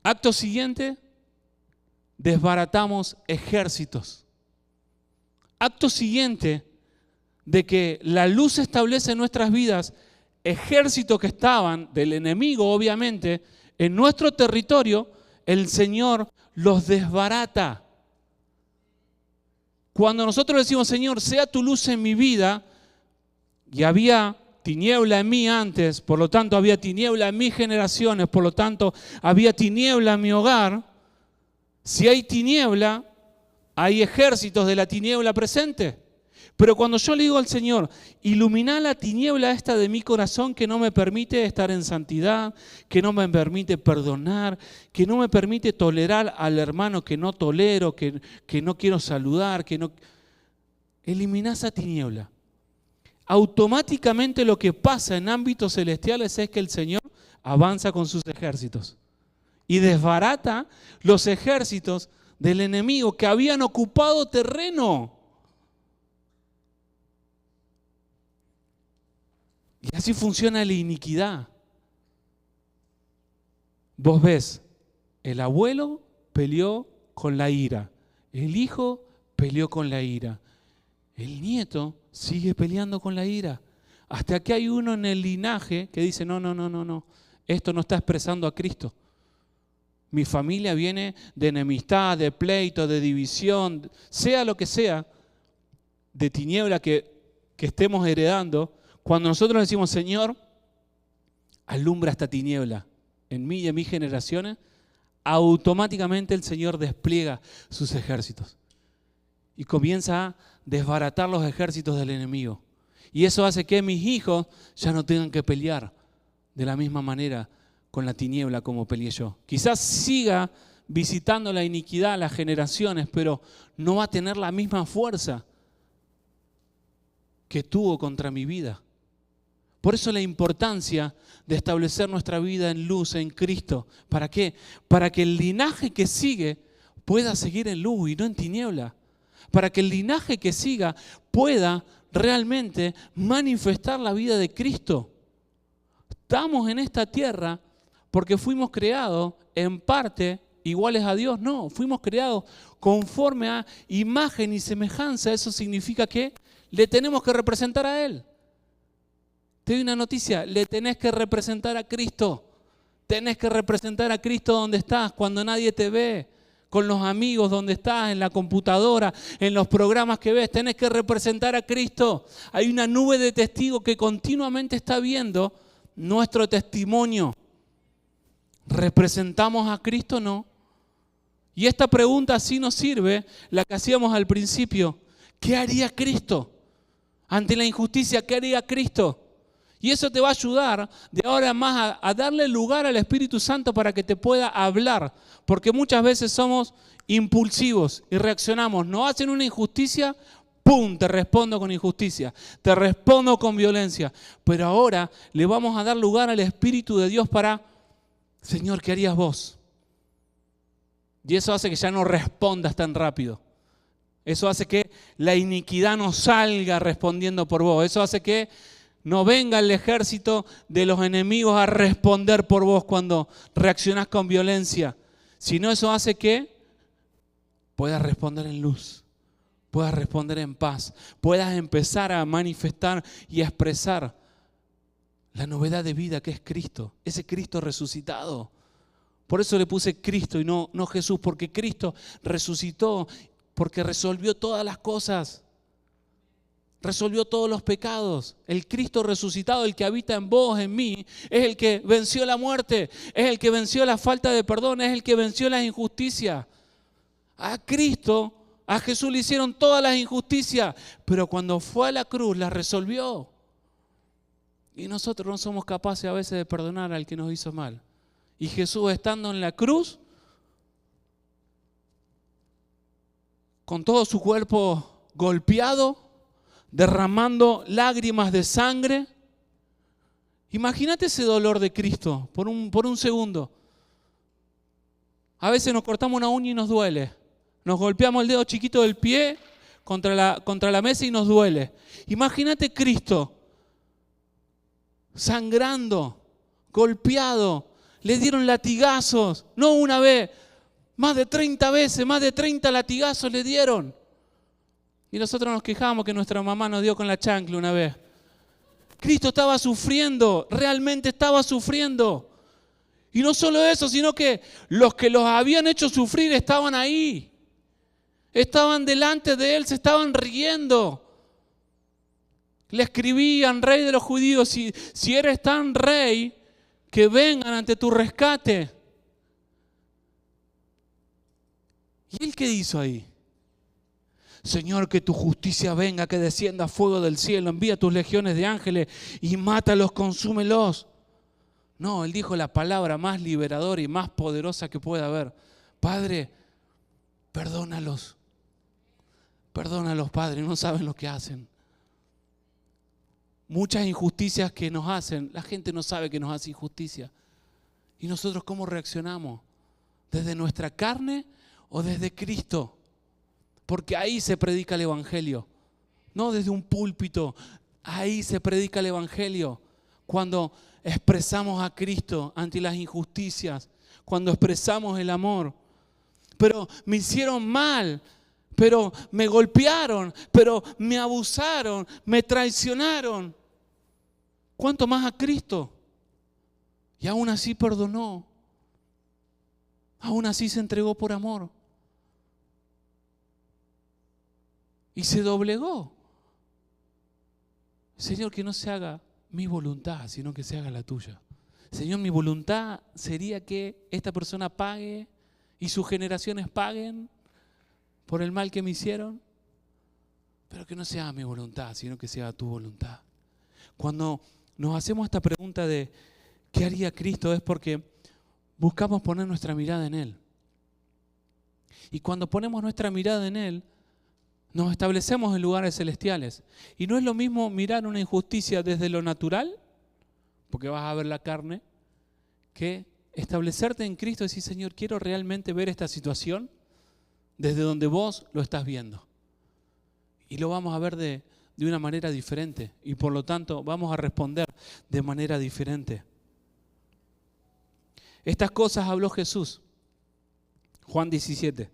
Acto siguiente, desbaratamos ejércitos. Acto siguiente de que la luz se establece en nuestras vidas, ejércitos que estaban del enemigo, obviamente, en nuestro territorio, el Señor los desbarata. Cuando nosotros decimos, Señor, sea tu luz en mi vida, y había tiniebla en mí antes, por lo tanto había tiniebla en mis generaciones, por lo tanto había tiniebla en mi hogar. Si hay tiniebla, hay ejércitos de la tiniebla presente. Pero cuando yo le digo al Señor, ilumina la tiniebla esta de mi corazón que no me permite estar en santidad, que no me permite perdonar, que no me permite tolerar al hermano que no tolero, que no quiero saludar, que no... Elimina esa tiniebla. Automáticamente lo que pasa en ámbitos celestiales es que el Señor avanza con sus ejércitos y desbarata los ejércitos del enemigo que habían ocupado terreno. Y así funciona la iniquidad. Vos ves, el abuelo peleó con la ira, el hijo peleó con la ira, el nieto sigue peleando con la ira. Hasta que hay uno en el linaje que dice, no, esto no está expresando a Cristo. Mi familia viene de enemistad, de pleito, de división, sea lo que sea, de tiniebla que estemos heredando. Cuando nosotros decimos, Señor, alumbra esta tiniebla en mí y en mis generaciones, automáticamente el Señor despliega sus ejércitos y comienza a desbaratar los ejércitos del enemigo. Y eso hace que mis hijos ya no tengan que pelear de la misma manera con la tiniebla como peleé yo. Quizás siga visitando la iniquidad a las generaciones, pero no va a tener la misma fuerza que tuvo contra mi vida. Por eso la importancia de establecer nuestra vida en luz, en Cristo. ¿Para qué? Para que el linaje que sigue pueda seguir en luz y no en tiniebla. Para que el linaje que siga pueda realmente manifestar la vida de Cristo. Estamos en esta tierra porque fuimos creados en parte iguales a Dios. No, fuimos creados conforme a imagen y semejanza. Eso significa que le tenemos que representar a Él. Te doy una noticia, le tenés que representar a Cristo. Tenés que representar a Cristo donde estás, cuando nadie te ve, con los amigos donde estás, en la computadora, en los programas que ves. Tenés que representar a Cristo. Hay una nube de testigos que continuamente está viendo nuestro testimonio. ¿Representamos a Cristo o no? Y esta pregunta sí nos sirve, la que hacíamos al principio. ¿Qué haría Cristo? Ante la injusticia, ¿qué haría Cristo? Y eso te va a ayudar de ahora en más a darle lugar al Espíritu Santo para que te pueda hablar. Porque muchas veces somos impulsivos y reaccionamos. Nos hacen una injusticia, ¡pum!, te respondo con injusticia. Te respondo con violencia. Pero ahora le vamos a dar lugar al Espíritu de Dios para, Señor, ¿qué harías vos? Y eso hace que ya no respondas tan rápido. Eso hace que la iniquidad no salga respondiendo por vos. Eso hace que no venga el ejército de los enemigos a responder por vos cuando reaccionás con violencia, sino eso hace que puedas responder en luz, puedas responder en paz, puedas empezar a manifestar y a expresar la novedad de vida que es Cristo, ese Cristo resucitado. Por eso le puse Cristo y no Jesús, porque Cristo resucitó, porque resolvió todas las cosas. Resolvió todos los pecados. El Cristo resucitado, el que habita en vos, en mí, es el que venció la muerte, es el que venció la falta de perdón, es el que venció la injusticia. A Cristo A Jesús le hicieron todas las injusticias, pero cuando fue a la cruz las resolvió. Y nosotros no somos capaces a veces de perdonar al que nos hizo mal. Y Jesús, estando en la cruz, con todo su cuerpo golpeado, derramando lágrimas de sangre. Imagínate ese dolor de Cristo por un segundo. A veces nos cortamos una uña y nos duele. Nos golpeamos el dedo chiquito del pie contra la mesa y nos duele. Imagínate Cristo sangrando, golpeado. Le dieron latigazos, no una vez, más de 30 veces, más de 30 latigazos le dieron. Y nosotros nos quejamos que nuestra mamá nos dio con la chancla una vez. Cristo estaba sufriendo, realmente estaba sufriendo. Y no solo eso, sino que los habían hecho sufrir estaban ahí. Estaban delante de Él, se estaban riendo. Le escribían, rey de los judíos, si eres tan rey, que vengan ante tu rescate. ¿Y Él qué hizo ahí? Señor, que tu justicia venga, que descienda fuego del cielo, envía tus legiones de ángeles y mátalos, consúmelos. No, Él dijo la palabra más liberadora y más poderosa que pueda haber. Padre, perdónalos. Perdónalos, Padre, no saben lo que hacen. Muchas injusticias que nos hacen, la gente no sabe que nos hace injusticia. ¿Y nosotros cómo reaccionamos? ¿Desde nuestra carne o desde Cristo? Porque ahí se predica el Evangelio. No desde un púlpito, ahí se predica el Evangelio. Cuando expresamos a Cristo ante las injusticias, cuando expresamos el amor. Pero me hicieron mal, pero me golpearon, pero me abusaron, me traicionaron. ¿Cuánto más a Cristo? Y aún así perdonó. Aún así se entregó por amor. Y se doblegó. Señor, que no se haga mi voluntad, sino que se haga la tuya. Señor, mi voluntad sería que esta persona pague y sus generaciones paguen por el mal que me hicieron, pero que no sea mi voluntad, sino que sea tu voluntad. Cuando nos hacemos esta pregunta de ¿qué haría Cristo? Es porque buscamos poner nuestra mirada en Él. Y cuando ponemos nuestra mirada en Él, nos establecemos en lugares celestiales. Y no es lo mismo mirar una injusticia desde lo natural, porque vas a ver la carne, que establecerte en Cristo y decir, Señor, quiero realmente ver esta situación desde donde vos lo estás viendo. Y lo vamos a ver de una manera diferente. Y por lo tanto vamos a responder de manera diferente. Estas cosas habló Jesús. Juan 17.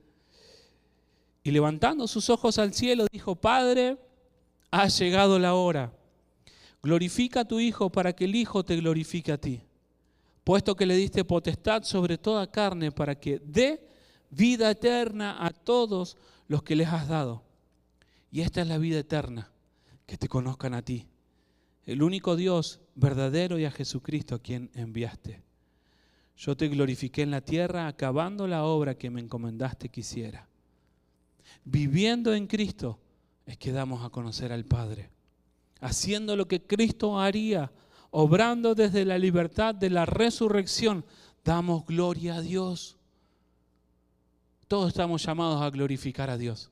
Y levantando sus ojos al cielo, dijo, Padre, ha llegado la hora. Glorifica a tu Hijo para que el Hijo te glorifique a ti. Puesto que le diste potestad sobre toda carne para que dé vida eterna a todos los que les has dado. Y esta es la vida eterna, que te conozcan a ti, el único Dios verdadero, y a Jesucristo a quien enviaste. Yo te glorifiqué en la tierra, acabando la obra que me encomendaste que hiciera. Viviendo en Cristo es que damos a conocer al Padre, haciendo lo que Cristo haría, obrando desde la libertad de la resurrección, damos gloria a Dios. Todos estamos llamados a glorificar a Dios.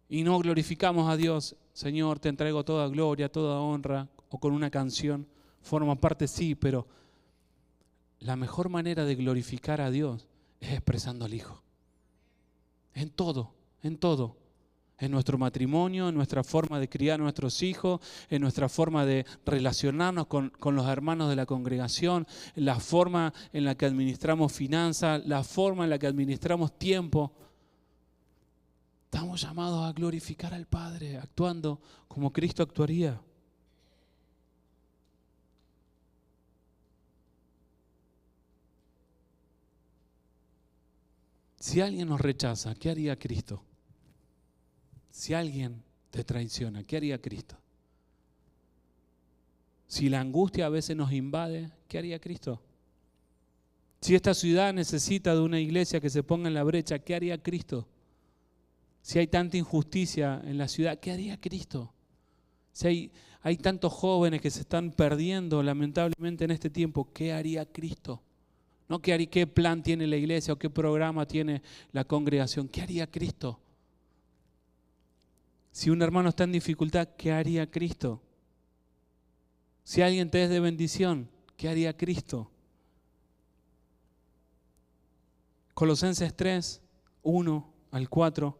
Y no glorificamos a Dios, Señor, te entrego toda gloria, toda honra, o con una canción. Forma parte, sí, pero la mejor manera de glorificar a Dios es expresando al Hijo. En todo, en todo. En nuestro matrimonio, en nuestra forma de criar a nuestros hijos, en nuestra forma de relacionarnos con los hermanos de la congregación, en la forma en la que administramos finanzas, la forma en la que administramos tiempo. Estamos llamados a glorificar al Padre, actuando como Cristo actuaría. Si alguien nos rechaza, ¿qué haría Cristo? Si alguien te traiciona, ¿qué haría Cristo? Si la angustia a veces nos invade, ¿qué haría Cristo? Si esta ciudad necesita de una iglesia que se ponga en la brecha, ¿qué haría Cristo? Si hay tanta injusticia en la ciudad, ¿qué haría Cristo? Si hay tantos jóvenes que se están perdiendo lamentablemente en este tiempo, ¿qué haría Cristo? No qué plan tiene la iglesia o qué programa tiene la congregación, ¿qué haría Cristo? Si un hermano está en dificultad, ¿qué haría Cristo? Si alguien te es de bendición, ¿qué haría Cristo? Colosenses 3, 1 al 4,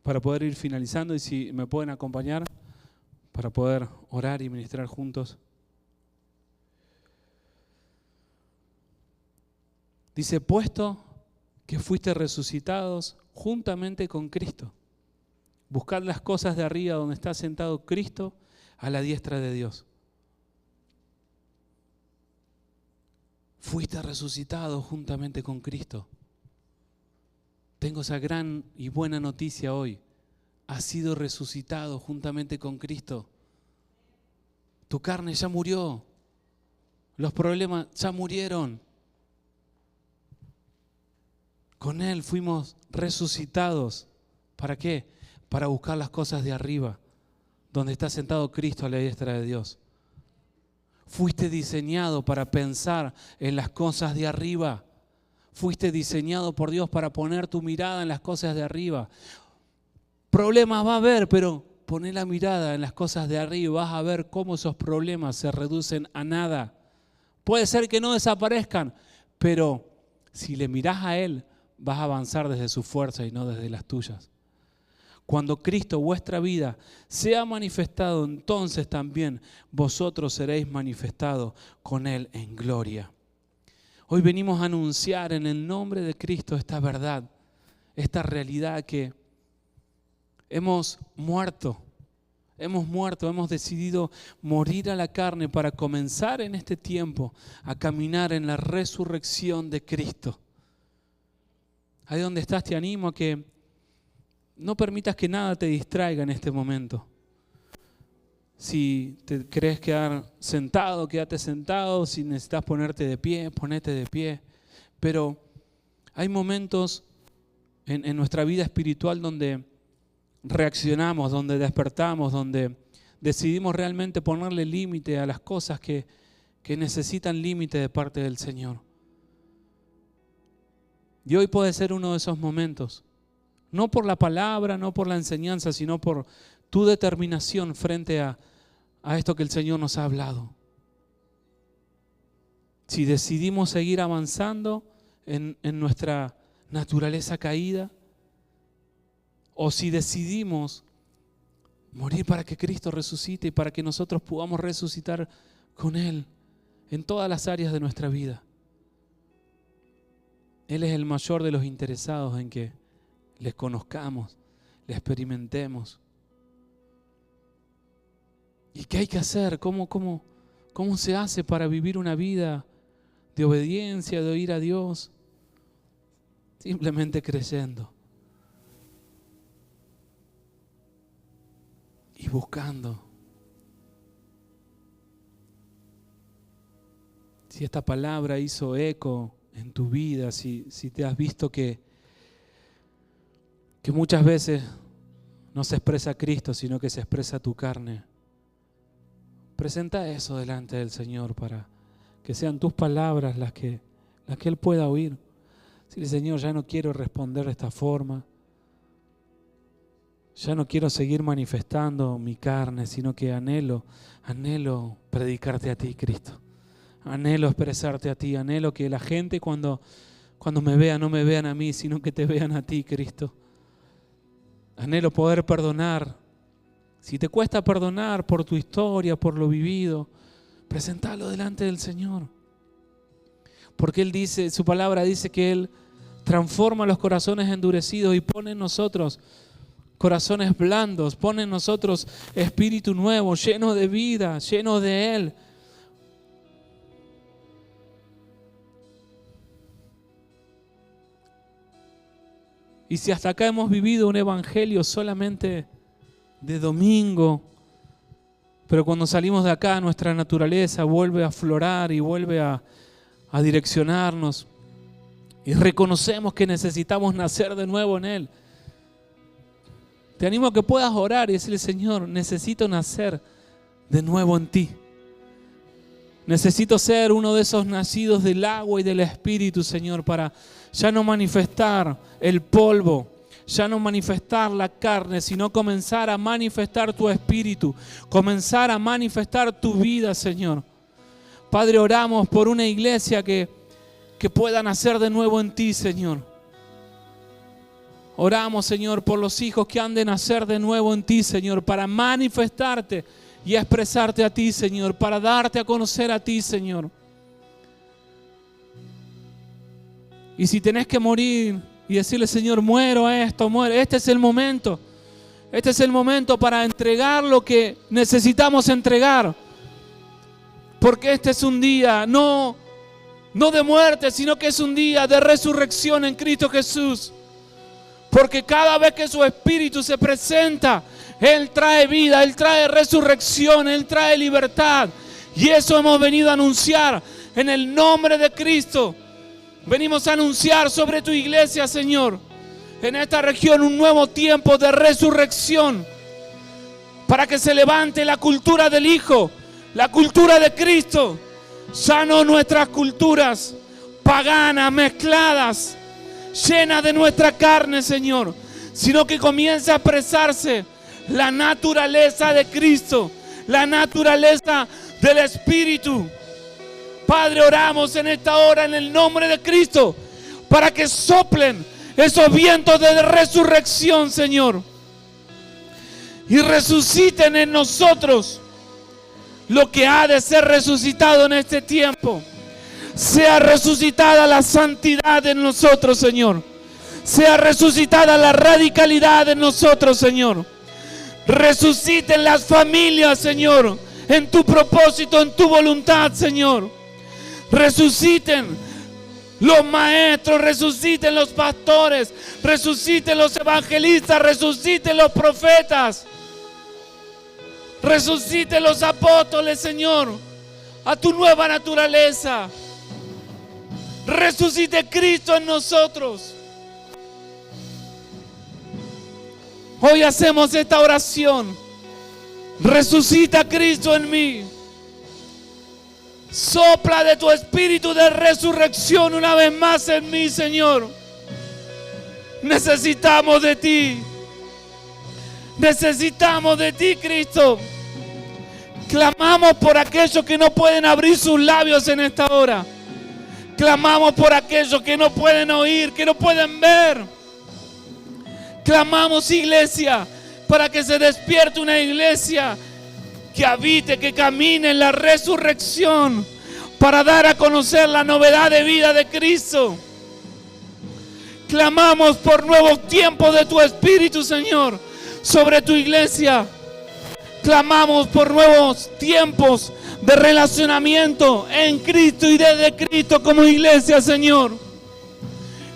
para poder ir finalizando, y si me pueden acompañar para poder orar y ministrar juntos. Dice, puesto que fuiste resucitados juntamente con Cristo, buscad las cosas de arriba donde está sentado Cristo a la diestra de Dios. Fuiste resucitado juntamente con Cristo. Tengo esa gran y buena noticia hoy. Has sido resucitado juntamente con Cristo. Tu carne ya murió. Los problemas ya murieron. Con Él fuimos resucitados. ¿Para qué? Para buscar las cosas de arriba, donde está sentado Cristo a la diestra de Dios. Fuiste diseñado para pensar en las cosas de arriba. Fuiste diseñado por Dios para poner tu mirada en las cosas de arriba. Problemas va a haber, pero poné la mirada en las cosas de arriba. Vas a ver cómo esos problemas se reducen a nada. Puede ser que no desaparezcan, pero si le mirás a Él, vas a avanzar desde su fuerza y no desde las tuyas. Cuando Cristo, vuestra vida, sea manifestado, entonces también vosotros seréis manifestados con Él en gloria. Hoy venimos a anunciar en el nombre de Cristo esta verdad, esta realidad que hemos muerto, hemos decidido morir a la carne para comenzar en este tiempo a caminar en la resurrección de Cristo. Ahí donde estás te animo a que no permitas que nada te distraiga en este momento. Si te querés quedar sentado, quédate sentado. Si necesitas ponerte de pie, ponete de pie. Pero hay momentos en nuestra vida espiritual donde reaccionamos, donde despertamos, donde decidimos realmente ponerle límite a las cosas que necesitan límite de parte del Señor. Y hoy puede ser uno de esos momentos. No por la palabra, no por la enseñanza, sino por tu determinación frente a esto que el Señor nos ha hablado. Si decidimos seguir avanzando en nuestra naturaleza caída, o si decidimos morir para que Cristo resucite y para que nosotros podamos resucitar con Él en todas las áreas de nuestra vida. Él es el mayor de los interesados en que les conozcamos, les experimentemos. ¿Y qué hay que hacer? ¿Cómo se hace para vivir una vida de obediencia, de oír a Dios? Simplemente creyendo y buscando. Si esta palabra hizo eco en tu vida, si te has visto que muchas veces no se expresa Cristo, sino que se expresa tu carne, presenta eso delante del Señor para que sean tus palabras las que Él pueda oír. Dile, Señor, ya no quiero responder de esta forma. Ya no quiero seguir manifestando mi carne, sino que anhelo predicarte a ti, Cristo. Anhelo expresarte a ti. Anhelo que la gente cuando me vea, no me vean a mí, sino que te vean a ti, Cristo. Anhelo poder perdonar. Si te cuesta perdonar por tu historia, por lo vivido, presentalo delante del Señor. Porque Él dice, su palabra dice que Él transforma los corazones endurecidos y pone en nosotros corazones blandos, pone en nosotros espíritu nuevo, lleno de vida, lleno de Él. Y si hasta acá hemos vivido un evangelio solamente de domingo, pero cuando salimos de acá nuestra naturaleza vuelve a aflorar y vuelve a direccionarnos, Y reconocemos que necesitamos nacer de nuevo en Él. Te animo a que puedas orar y decirle: Señor, necesito nacer de nuevo en ti. Necesito ser uno de esos nacidos del agua y del Espíritu, Señor, para ya no manifestar el polvo, ya no manifestar la carne, sino comenzar a manifestar tu Espíritu, comenzar a manifestar tu vida, Señor. Padre, oramos por una iglesia que pueda nacer de nuevo en ti, Señor. Oramos, Señor, por los hijos que han de nacer de nuevo en ti, Señor, para manifestarte y expresarte a ti, Señor, para darte a conocer a ti, Señor. Y si tenés que morir y decirle: Señor, muero a esto, muero, este es el momento. Este es el momento para entregar lo que necesitamos entregar. Porque este es un día no de muerte, sino que es un día de resurrección en Cristo Jesús. Porque cada vez que su Espíritu se presenta, Él trae vida, Él trae resurrección, Él trae libertad. Y eso hemos venido a anunciar en el nombre de Cristo. Venimos a anunciar sobre tu iglesia, Señor, en esta región un nuevo tiempo de resurrección, para que se levante la cultura del Hijo, la cultura de Cristo. Ya no nuestras culturas paganas, mezcladas, llenas de nuestra carne, Señor, sino que comience a expresarse la naturaleza de Cristo, la naturaleza del Espíritu. Padre, oramos en esta hora en el nombre de Cristo para que soplen esos vientos de resurrección, Señor, y resuciten en nosotros lo que ha de ser resucitado en este tiempo. Sea resucitada la santidad en nosotros, Señor. Sea resucitada la radicalidad en nosotros, Señor. Resuciten las familias, Señor, en tu propósito, en tu voluntad, Señor. Resuciten los maestros, resuciten los pastores, resuciten los evangelistas, resuciten los profetas, resuciten los apóstoles, Señor, a tu nueva naturaleza. Resucite Cristo en nosotros. Hoy hacemos esta oración. Resucita Cristo en mí. Sopla de tu espíritu de resurrección una vez más en mí, Señor. Necesitamos de ti. Necesitamos de ti, Cristo. Clamamos por aquellos que no pueden abrir sus labios en esta hora. Clamamos por aquellos que no pueden oír, que no pueden ver. Clamamos, iglesia, para que se despierte una iglesia que habite, que camine en la resurrección, para dar a conocer la novedad de vida de Cristo. Clamamos por nuevos tiempos de tu Espíritu, Señor, sobre tu iglesia. Clamamos por nuevos tiempos de relacionamiento en Cristo y desde Cristo como iglesia, Señor.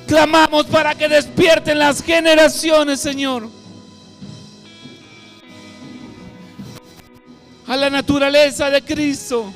Clamamos para que despierten las generaciones, Señor, a la naturaleza de Cristo.